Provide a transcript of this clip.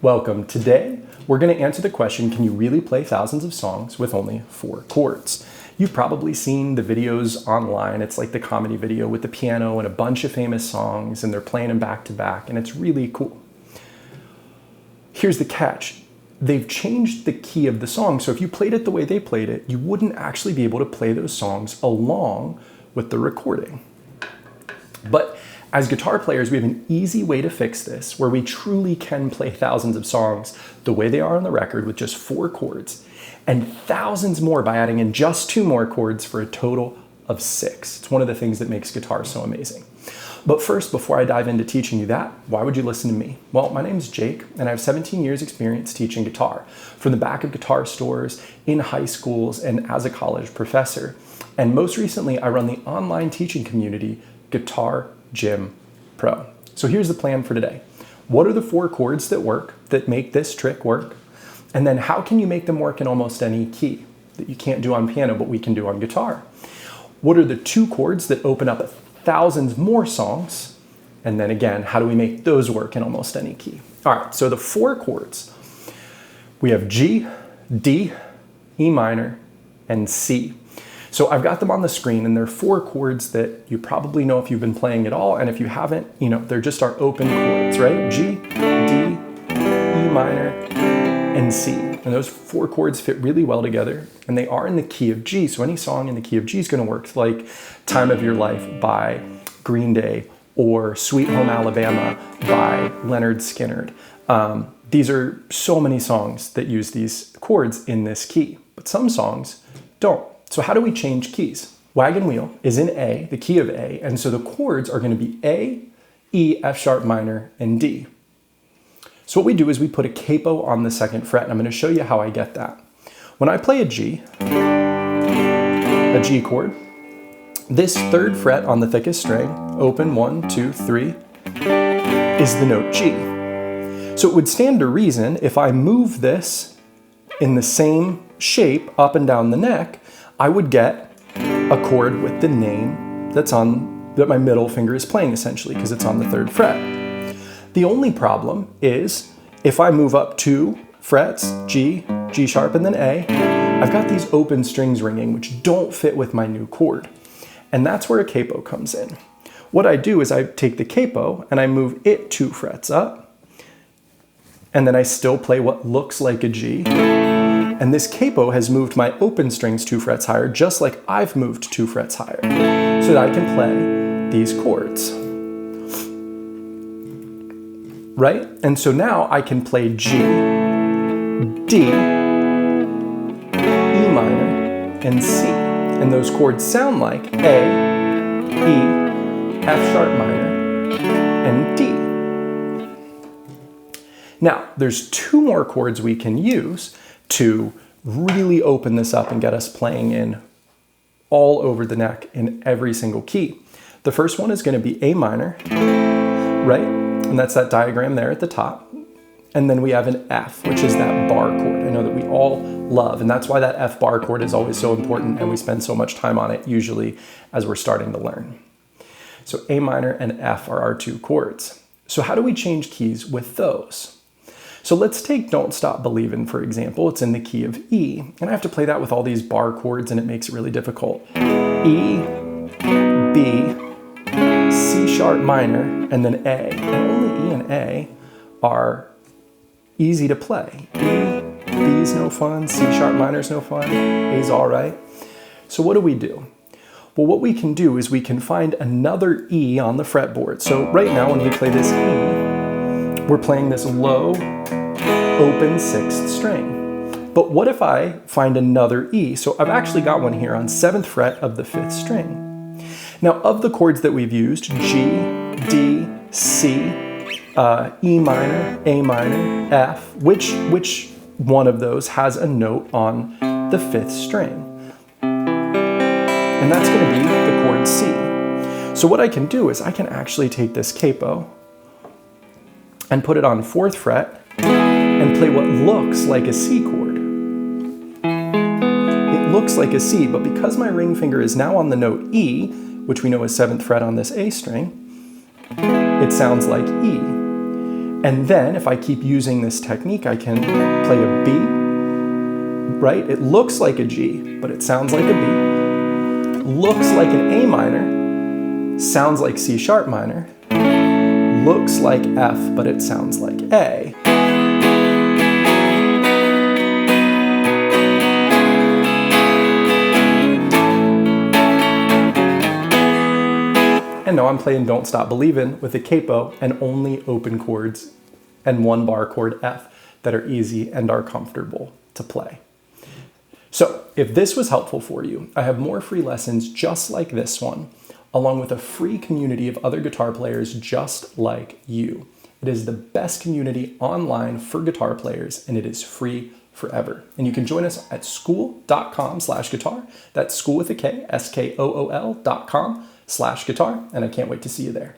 Welcome. Today, we're going to answer the question, can you really play thousands of songs with only 4 chords? You've probably seen the videos online. It's like the comedy video with the piano and a bunch of famous songs, and they're playing them back to back, and it's really cool. Here's the catch. They've changed the key of the song, so if you played it the way they played it, you wouldn't actually be able to play those songs along with the recording. But as guitar players, we have an easy way to fix this where we truly can play thousands of songs the way they are on the record with just 4 chords and thousands more by adding in just 2 more chords for a total of 6. It's one of the things that makes guitar so amazing. But first, before I dive into teaching you that, why would you listen to me? Well, my name's Jake, and I have 17 years experience teaching guitar from the back of guitar stores, in high schools, and as a college professor. And most recently, I run the online teaching community, Guitar Gym Pro. So here's the plan for today. What are the 4 chords that work, that make this trick work? And then how can you make them work in almost any key that you can't do on piano, but we can do on guitar? What are the 2 chords that open up thousands more songs? And then again, how do we make those work in almost any key? All right, so the 4 chords, we have G, D, E minor, and C. So I've got them on the screen, and they're 4 chords that you probably know if you've been playing at all, and if you haven't, they're just our open chords, right? G, D, E minor, and C. And those 4 chords fit really well together, and they are in the key of G, so any song in the key of G is going to work, like Time of Your Life by Green Day or Sweet Home Alabama by Leonard Skinner. These are so many songs that use these chords in this key, but some songs don't. So how do we change keys? Wagon Wheel is in A, the key of A, and so the chords are going to be A, E, F sharp minor, and D. So what we do is we put a capo on the 2nd fret, and I'm going to show you how I get that. When I play a G chord, this 3rd fret on the thickest string, open 1, 2, 3, is the note G. So it would stand to reason if I move this in the same shape up and down the neck, I would get a chord with the name that my middle finger is playing essentially, because it's on the 3rd fret. The only problem is if I move up 2 frets, G, G sharp, and then A, I've got these open strings ringing which don't fit with my new chord. And that's where a capo comes in. What I do is I take the capo and I move it 2 frets up, and then I still play what looks like a G. And this capo has moved my open strings 2 frets higher, just like I've moved 2 frets higher, so that I can play these chords. Right? And so now I can play G, D, E minor, and C. And those chords sound like A, E, F sharp minor, and D. Now, there's 2 more chords we can use to really open this up and get us playing in all over the neck in every single key. The first one is going to be A minor, right? And that's that diagram there at the top. And then we have an F, which is that bar chord. I know that we all love, and that's why that F bar chord is always so important, and we spend so much time on it usually as we're starting to learn. So A minor and F are our 2 chords. So how do we change keys with those? So let's take Don't Stop Believin', for example. It's in the key of E, and I have to play that with all these bar chords, and it makes it really difficult. E, B, C sharp minor, and then A. And only E and A are easy to play. E, B is no fun, C sharp minor is no fun, A is all right. So what do? Well, what we can do is we can find another E on the fretboard. So right now when we play this E, we're playing this low, open 6th string. But what if I find another E? So I've actually got one here on 7th fret of the 5th string. Now, of the chords that we've used, G, D, C, E minor, A minor, F, which one of those has a note on the 5th string? And that's going to be the chord C. So what I can do is I can actually take this capo and put it on 4th fret and play what looks like a C chord. It looks like a C, but because my ring finger is now on the note E, which we know is 7th fret on this A string, it sounds like E. And then if I keep using this technique, I can play a B, right? It looks like a G, but it sounds like a B. Looks like an A minor, sounds like C sharp minor. Looks like F, but it sounds like A. And now I'm playing Don't Stop Believin' with a capo and only open chords and one bar chord F that are easy and are comfortable to play. So if this was helpful for you, I have more free lessons just like this one, along with a free community of other guitar players just like you. It is the best community online for guitar players, and it is free forever. And you can join us at school.com/guitar. That's school with a K, SKOOL.com/guitar, and I can't wait to see you there.